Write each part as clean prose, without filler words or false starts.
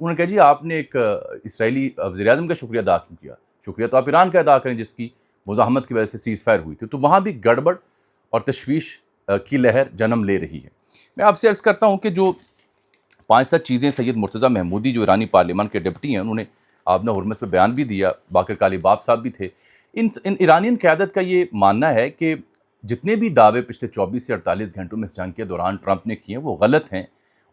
انہوں نے کہا جی آپ نے ایک اسرائیلی وزیر اعظم کا شکریہ ادا کیوں کیا؟ شکریہ تو آپ ایران کا ادا کریں جس کی مزاحمت کی وجہ سے سیز فائر ہوئی تھی. تو وہاں بھی گڑبڑ اور تشویش کی لہر جنم لے رہی ہے. میں آپ سے عرض کرتا ہوں کہ جو 5-7 چیزیں سید مرتضیٰ محمودی جو ایرانی پارلیمان کے ڈپٹی ہیں انہوں نے آبنہ ہرمز پہ بیان بھی دیا، باقر کالیباف صاحب بھی تھے. ان ایرانین قیادت کا یہ ماننا ہے کہ جتنے بھی دعوے پچھلے 24 سے 48 گھنٹوں میں اس جنگ کے دوران ٹرمپ نے کیے ہیں وہ غلط ہیں،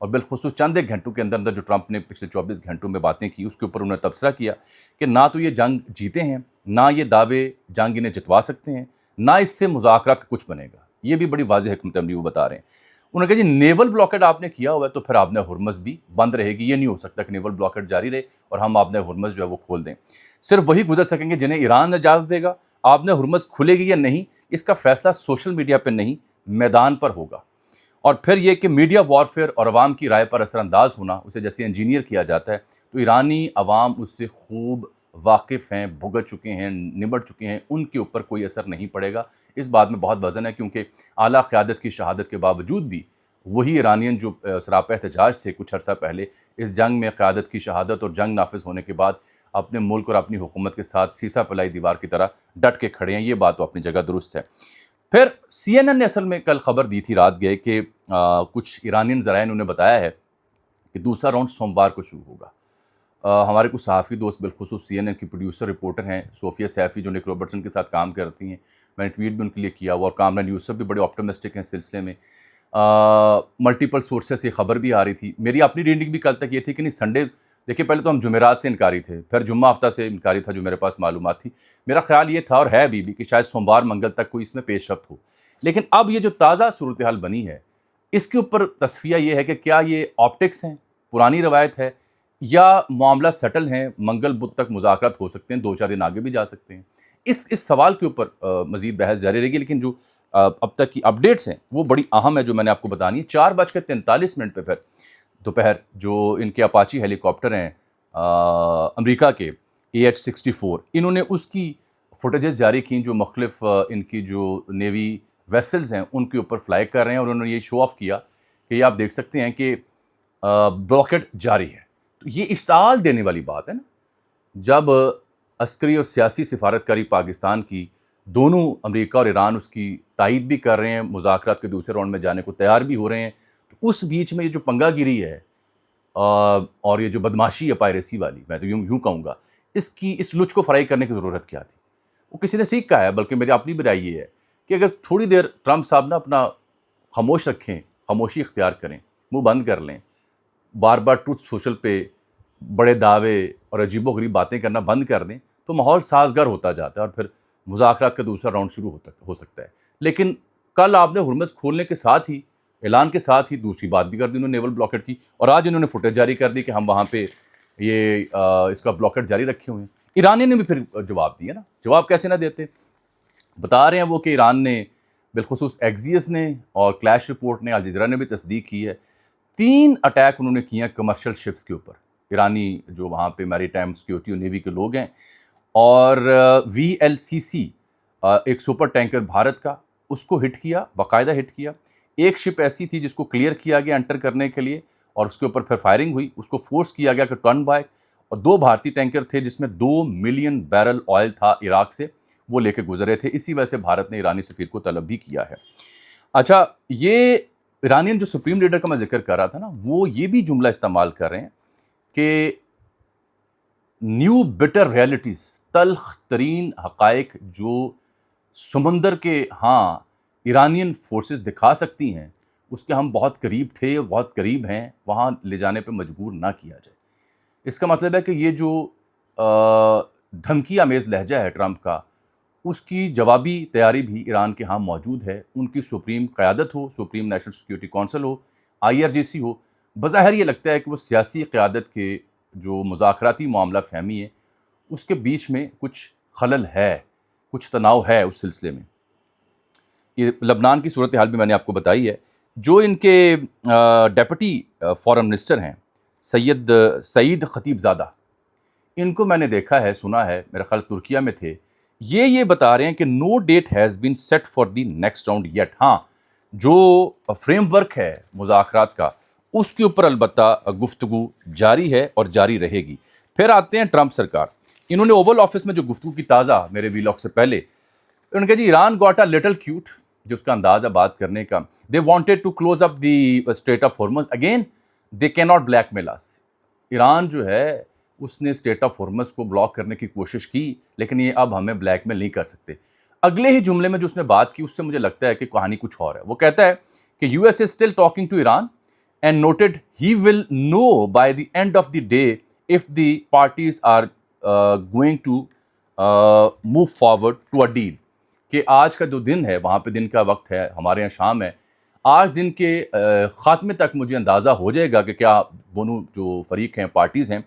اور بالخصوص چند ایک گھنٹوں کے اندر اندر جو ٹرمپ نے پچھلے 24 گھنٹوں میں باتیں کی اس کے اوپر انہوں نے تبصرہ کیا کہ نہ تو یہ جنگ جیتے ہیں، نہ یہ دعوے جنگ انہیں جتوا سکتے ہیں، نہ اس سے مذاکرات کا کچھ بنے گا. یہ بھی بڑی واضح حکمت عملی وہ بتا رہے ہیں. انہوں نے کہا جی نیول بلاکڈ آپ نے کیا ہوا ہے تو پھر آبنہ ہرمز بھی بند رہے گی. یہ نہیں ہو سکتا کہ نیول بلاکڈ جاری رہے اور ہم آبنہ ہرمز جو ہے وہ کھول دیں. صرف وہی گزر سکیں گے جنہیں ایران اجازت دے گا. آبنہ ہرمز کھلے گی یا نہیں اس کا فیصلہ سوشل میڈیا پہ نہیں میدان پر ہوگا. اور پھر یہ کہ میڈیا وارفیئر اور عوام کی رائے پر اثر انداز ہونا، اسے جیسے انجینئر کیا جاتا ہے، تو ایرانی عوام اس سے خوب واقف ہیں، بھگت چکے ہیں، نمٹ چکے ہیں، ان کے اوپر کوئی اثر نہیں پڑے گا. اس بات میں بہت وزن ہے کیونکہ اعلیٰ قیادت کی شہادت کے باوجود بھی وہی ایرانین جو سراپا احتجاج تھے کچھ عرصہ پہلے اس جنگ میں قیادت کی شہادت اور جنگ نافذ ہونے کے بعد اپنے ملک اور اپنی حکومت کے ساتھ سیسا پلائی دیوار کی طرح ڈٹ کے کھڑے ہیں. یہ بات تو اپنی جگہ درست ہے. پھر سی این این نے اصل میں کل خبر دی تھی رات گئے کہ کچھ ایرانین ذرائع انہوں نے بتایا ہے کہ دوسرا راؤنڈ سوموار کو شروع ہوگا. ہمارے کچھ صحافی دوست بالخصوص سی این این کی پروڈیوسر رپورٹر ہیں صوفیہ سیفی جو نک روبرٹسن کے ساتھ کام کرتی ہیں، میں نے ٹویٹ بھی ان کے لیے کیا ہوا، اور کامران یوسف بھی بڑے آپٹمسٹک ہیں اس سلسلے میں. ملٹیپل سورسز سے خبر بھی آ رہی تھی. میری اپنی ریڈنگ بھی کل تک یہ تھی کہ نہیں سنڈے، دیکھیے پہلے تو ہم جمعرات سے انکاری تھے، پھر جمعہ ہفتہ سے انکاری تھا جو میرے پاس معلومات تھی. میرا خیال یہ تھا اور ہے بھی کہ شاید سوموار منگل تک کوئی اس میں پیش رفت ہو. لیکن اب یہ جو تازہ صورتحال بنی ہے اس کے اوپر تصفیہ یہ ہے کہ کیا یہ آپٹکس ہیں، پرانی روایت ہے، یا معاملہ سیٹل ہیں، منگل بدھ تک مذاکرات ہو سکتے ہیں، 2-4 دن آگے بھی جا سکتے ہیں. اس سوال کے اوپر مزید بحث جاری رہے گی. لیکن جو اب تک کی اپڈیٹس ہیں وہ بڑی اہم ہے جو میں نے آپ کو بتانی ہے. 4:43 پہ پھر دوپہر جو ان کے اپاچی ہیلی کاپٹر ہیں امریکہ کے AH-64 انہوں نے اس کی فوٹیجز جاری کی جو مختلف ان کی جو نیوی ویسلز ہیں ان کے اوپر فلائی کر رہے ہیں، اور انہوں نے یہ شو آف کیا کہ یہ آپ دیکھ سکتے ہیں کہ بلاکڈ جاری ہے. تو یہ اشتعال دینے والی بات ہے نا، جب عسکری اور سیاسی سفارتکاری پاکستان کی دونوں امریکہ اور ایران اس کی تائید بھی کر رہے ہیں، مذاکرات کے دوسرے راؤنڈ میں جانے کو تیار بھی ہو رہے ہیں، تو اس بیچ میں یہ جو پنگا گیری ہے اور یہ جو بدماشی ہے پائریسی والی، میں تو یوں کہوں گا، اس لچ کو فرائی کرنے کی ضرورت کیا تھی؟ وہ کسی نے سیکھ کہا ہے، بلکہ میری اپنی بھی رائے یہ ہے کہ اگر تھوڑی دیر ٹرمپ صاحب نا اپنا خاموش رکھیں، خاموشی اختیار کریں، منہ بند کر لیں، بار بار ٹروتھ سوشل پہ بڑے دعوے اور عجیب و غریب باتیں کرنا بند کر دیں تو ماحول سازگار ہوتا جاتا ہے اور پھر مذاکرات کا دوسرا راؤنڈ شروع ہو سکتا ہے. لیکن کل آپ نے ہرمز کھولنے کے ساتھ ہی، اعلان کے ساتھ ہی دوسری بات بھی کر دی انہوں نے نیول بلاکڈ کی، اور آج انہوں نے فوٹیج جاری کر دی کہ ہم وہاں پہ یہ اس کا بلاکڈ جاری رکھے ہوئے ہیں. ایرانی نے بھی پھر جواب دیا نا، جواب کیسے نہ دیتے. بتا رہے ہیں وہ کہ ایران نے بالخصوص ایکزیس نے اور کلیش رپورٹ نے، الجزیرہ نے بھی تصدیق کی ہے، 3 اٹیک انہوں نے کیے ہیں کمرشل شپس کے اوپر، ایرانی جو وہاں پہ میری ٹائم سیکیورٹی اور نیوی کے لوگ ہیں. اور VLCC ایک سپر ٹینکر بھارت کا، اس کو ہٹ کیا، باقاعدہ ہٹ کیا. ایک شپ ایسی تھی جس کو کلیئر کیا گیا انٹر کرنے کے لیے اور اس کے اوپر پھر فائرنگ ہوئی، اس کو فورس کیا گیا کہ ٹرن بیک. اور 2 بھارتی ٹینکر تھے جس میں 2 ملین بیرل آئل تھا عراق سے، وہ لے کے گزرے تھے. اسی وجہ سے بھارت نے ایرانی سفیر کو طلب بھی کیا ہے. اچھا، یہ ایرانین جو سپریم لیڈر کا میں ذکر کر رہا تھا نا، وہ یہ بھی جملہ استعمال کر رہے ہیں کہ نیو بٹر ریئلٹیز، تلخ ترین حقائق جو سمندر کے ہاں ایرانین فورسز دکھا سکتی ہیں، اس کے ہم بہت قریب تھے، بہت قریب ہیں، وہاں لے جانے پہ مجبور نہ کیا جائے. اس کا مطلب ہے کہ یہ جو دھمکی آمیز لہجہ ہے ٹرمپ کا، اس کی جوابی تیاری بھی ایران کے ہاں موجود ہے. ان کی سپریم قیادت ہو، سپریم نیشنل سیکیورٹی کونسل ہو، IRGC ہو، بظاہر یہ لگتا ہے کہ وہ سیاسی قیادت کے جو مذاکراتی معاملہ فہمی ہے اس کے بیچ میں کچھ خلل ہے، کچھ تناؤ ہے اس سلسلے میں. یہ لبنان کی صورتحال بھی میں نے آپ کو بتائی ہے. جو ان کے ڈیپٹی فارن منسٹر ہیں سعید خطیب زادہ، ان کو میں نے دیکھا ہے، سنا ہے، میرا خیال ترکیہ میں تھے، یہ بتا رہے ہیں کہ no date has been set for the next round yet. ہاں، جو فریم ورک ہے مذاکرات کا اس کے اوپر البتہ گفتگو جاری ہے اور جاری رہے گی. پھر آتے ہیں ٹرمپ سرکار. انہوں نے اوول آفس میں جو گفتگو کی تازہ میرے ویلاگ سے پہلے, انہوں نے کہا جی Iran got a little cute, جو اس کا انداز ہے بات کرنے کا. They wanted to close up the strait of Hormuz again, they can not blackmail us. Iran جو ہے اس نے اسٹریٹ آف ہارمز کو بلاک کرنے کی کوشش کی, لیکن یہ اب ہمیں بلیک میل نہیں کر سکتے. اگلے ہی جملے میں جو اس نے بات کی اس سے مجھے لگتا ہے کہ کہانی کچھ اور ہے. وہ کہتا ہے کہ U S A still talking to Iran and noted he will know by the end of the day if the parties are going to move forward to a deal. کہ آج کا جو دن ہے, وہاں پہ دن کا وقت ہے, ہمارے یہاں شام ہے, آج دن کے خاتمے تک مجھے اندازہ ہو جائے گا کہ کیا دونوں جو فریق ہیں, پارٹیز ہیں,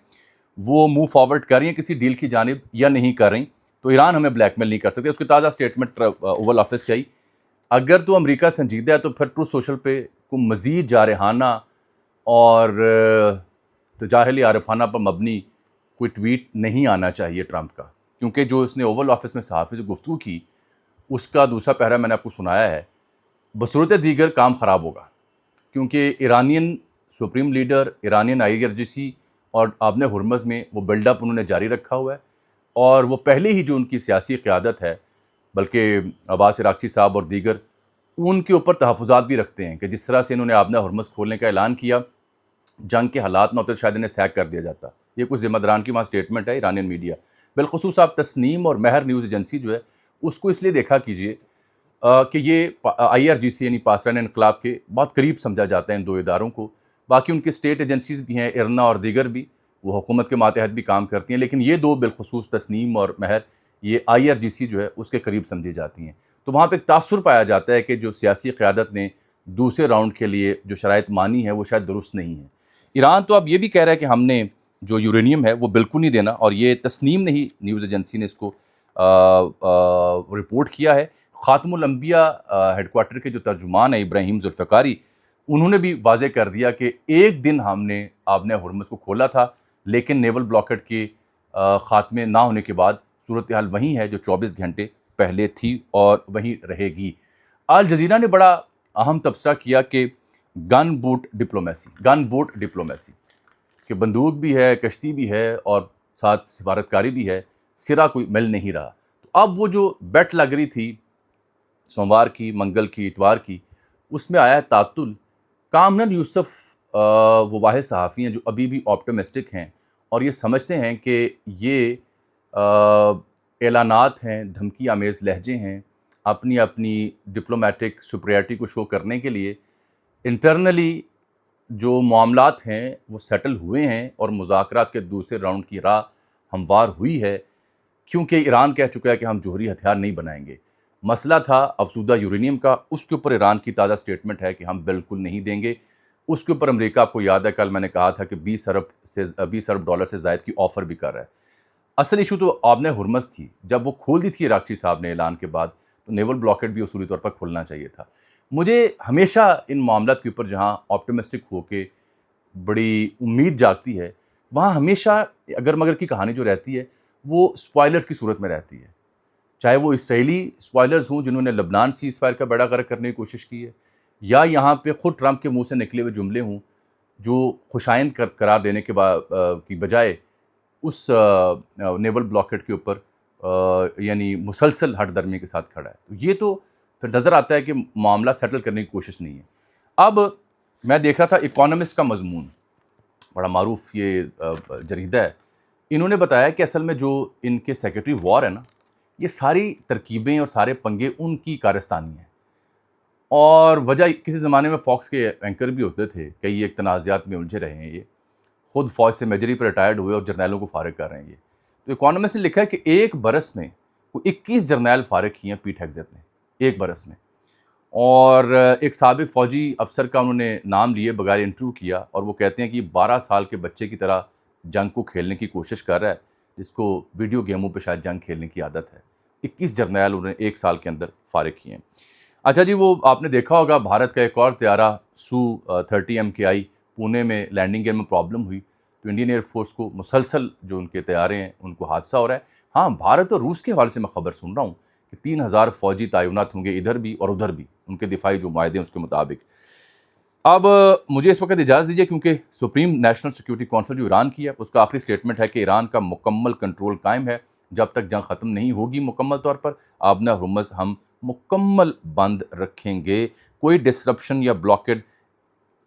وہ موو فارورڈ کر رہی ہیں کسی ڈیل کی جانب یا نہیں کر رہی. تو ایران ہمیں بلیک میل نہیں کر سکتے. اس کی تازہ اسٹیٹمنٹ اوول آفس سے آئی. اگر تو امریکہ سنجیدہ ہے تو پھر ٹرو سوشل پہ کو مزید جارحانہ اور تجاہلی عارفانہ پر مبنی کوئی ٹویٹ نہیں آنا چاہیے ٹرمپ کا, کیونکہ جو اس نے اوول آفس میں صحافی سے گفتگو کی اس کا دوسرا پہرا میں نے آپ کو سنایا ہے. بصورت دیگر کام خراب ہوگا, کیونکہ Iranian supreme leader, Iranian IRGC اور آبن ہرمز میں وہ بلڈ اپ انہوں نے جاری رکھا ہوا ہے, اور وہ پہلے ہی جو ان کی سیاسی قیادت ہے, بلکہ عباس عراقچی صاحب اور دیگر, ان کے اوپر تحفظات بھی رکھتے ہیں کہ جس طرح سے انہوں نے آبن ہرمز کھولنے کا اعلان کیا, جنگ کے حالات نہ ہوتے شاید انہیں سیک کر دیا جاتا. یہ کچھ ذمہ داران کی وہاں اسٹیٹمنٹ ہے ایرانین میڈیا. بالخصوص آپ تسنیم اور مہر نیوز ایجنسی جو ہے اس کو اس لیے دیکھا کیجئے کہ یہ IRGC یعنی پاسداران انقلاب کے بہت قریب سمجھا جاتا ہے ان دو اداروں کو. باقی ان کے اسٹیٹ ایجنسیز بھی ہیں, ارنا اور دیگر بھی, وہ حکومت کے ماتحت بھی کام کرتی ہیں, لیکن یہ دو بالخصوص تسنیم اور مہر یہ IRGC جو ہے اس کے قریب سمجھی جاتی ہیں. تو وہاں پہ ایک تاثر پایا جاتا ہے کہ جو سیاسی قیادت نے دوسرے راؤنڈ کے لیے جو شرائط مانی ہے وہ شاید درست نہیں ہے. ایران تو اب یہ بھی کہہ رہا ہے کہ ہم نے جو یورینیم ہے وہ بالکل نہیں دینا, اور یہ تسنیم نے ہی نیوز ایجنسی نے اس کو رپورٹ کیا ہے. خاتم الانبیاء ہیڈ کوارٹر کے جو ترجمان ہیں ابراہیم ذوالفقاری, انہوں نے بھی واضح کر دیا کہ ایک دن ہم نے آبن ہرمز کو کھولا تھا, لیکن نیول بلاکٹ کے خاتمے نہ ہونے کے بعد صورتحال وہیں ہے جو 24 گھنٹے پہلے تھی اور وہیں رہے گی. الجزیرہ نے بڑا اہم تبصرہ کیا کہ گن بوٹ ڈپلومیسی کہ بندوق بھی ہے, کشتی بھی ہے اور ساتھ سفارتکاری بھی ہے, سرا کوئی مل نہیں رہا. تو اب وہ جو بیٹ لگ رہی تھی سوموار کی, منگل کی, اتوار کی, اس میں آیا تعطل. کامران یوسف وہ واحد صحافی ہیں جو ابھی بھی آپٹمسٹک ہیں اور یہ سمجھتے ہیں کہ یہ اعلانات ہیں, دھمکی آمیز لہجے ہیں, اپنی ڈپلومیٹک سپریارٹی کو شو کرنے کے لیے. انٹرنلی جو معاملات ہیں وہ سیٹل ہوئے ہیں اور مذاکرات کے دوسرے راؤنڈ کی راہ ہموار ہوئی ہے, کیونکہ ایران کہہ چکا ہے کہ ہم جوہری ہتھیار نہیں بنائیں گے. مسئلہ تھا افزودہ یورینیم کا, اس کے اوپر ایران کی تازہ سٹیٹمنٹ ہے کہ ہم بالکل نہیں دیں گے. اس کے اوپر امریکہ, آپ کو یاد ہے کل میں نے کہا تھا کہ 20 ارب ڈالر سے زائد کی آفر بھی کر رہا ہے. اصل ایشو تو آبن ہرمز تھی, جب وہ کھول دی تھی عراقچی صاحب نے اعلان کے بعد, تو نیول بلاکٹ بھی اصولی طور پر کھولنا چاہیے تھا. مجھے ہمیشہ ان معاملات کے اوپر جہاں آپٹمسٹک ہو کے بڑی امید جاگتی ہے, وہاں ہمیشہ اگر مگر کی کہانی جو رہتی ہے وہ سپوائلرز کی صورت میں رہتی ہے. چاہے وہ اسرائیلی سپوائلرز ہوں جنہوں نے لبنان سیز فائر کا بیڑا غرق کرنے کی کوشش کی ہے, یا یہاں پہ خود ٹرمپ کے منہ سے نکلے ہوئے جملے ہوں جو خوشائند قرار دینے کے کی بجائے اس نیول بلاکٹ کے اوپر یعنی مسلسل ہٹ درمی کے ساتھ کھڑا ہے. تو یہ تو پھر نظر آتا ہے کہ معاملہ سیٹل کرنے کی کوشش نہیں ہے. اب میں دیکھ رہا تھا اکانومسٹ کا مضمون, بڑا معروف یہ جریدہ ہے, انہوں نے بتایا کہ اصل میں جو ان کے سیکرٹری وار ہے نا, یہ ساری ترکیبیں اور سارے پنگے ان کی کارستانی ہیں. اور وجہ کسی زمانے میں فاکس کے اینکر بھی ہوتے تھے, کئی ایک تنازعات میں الجھے رہے ہیں, یہ خود فوج سے میجری پر ریٹائرڈ ہوئے اور جرنیلوں کو فارغ کر رہے ہیں. یہ تو اکانومسٹ نے لکھا ہے کہ ایک برس میں وہ 21 جرنیل فارغ کیے ہیں پیٹ ہیگزیت نے, ایک برس میں. اور ایک سابق فوجی افسر کا انہوں نے نام لیے, بغیر انٹرویو کیا, اور وہ کہتے ہیں کہ 12 سال کے بچے کی طرح جنگ کو کھیلنے کی کوشش کر رہا ہے, جس کو ویڈیو گیموں پہ شاید جنگ کھیلنے کی عادت ہے. 21 جرنیل انہوں نے ایک سال کے اندر فارغ کیے ہیں. اچھا جی, وہ آپ نے دیکھا ہوگا بھارت کا ایک اور طیارہ سو-30 MKI پونے میں لینڈنگ گیئر میں پرابلم ہوئی, تو انڈین ایئر فورس کو مسلسل جو ان کے طیارے ہیں ان کو حادثہ ہو رہا ہے. ہاں, بھارت اور روس کے حوالے سے میں خبر سن رہا ہوں کہ 3000 فوجی تعینات ہوں گے ادھر بھی اور ادھر بھی, ان کے دفاعی جو معاہدے ہیں اس کے مطابق. اب مجھے اس وقت اجازت دیجیے کیونکہ سپریم نیشنل سیکورٹی کونسل جو ایران کی ہے اس کا آخری سٹیٹمنٹ ہے کہ ایران کا مکمل کنٹرول قائم ہے جب تک جنگ ختم نہیں ہوگی مکمل طور پر. آبنہ ہرمز ہم مکمل بند رکھیں گے. کوئی ڈسرپشن یا بلاکڈ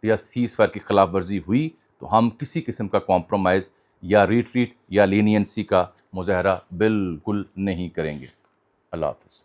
یا سیز فائر کی خلاف ورزی ہوئی تو ہم کسی قسم کا کمپرومائز یا ریٹریٹ یا لینینسی کا مظاہرہ بالکل نہیں کریں گے. اللہ حافظ.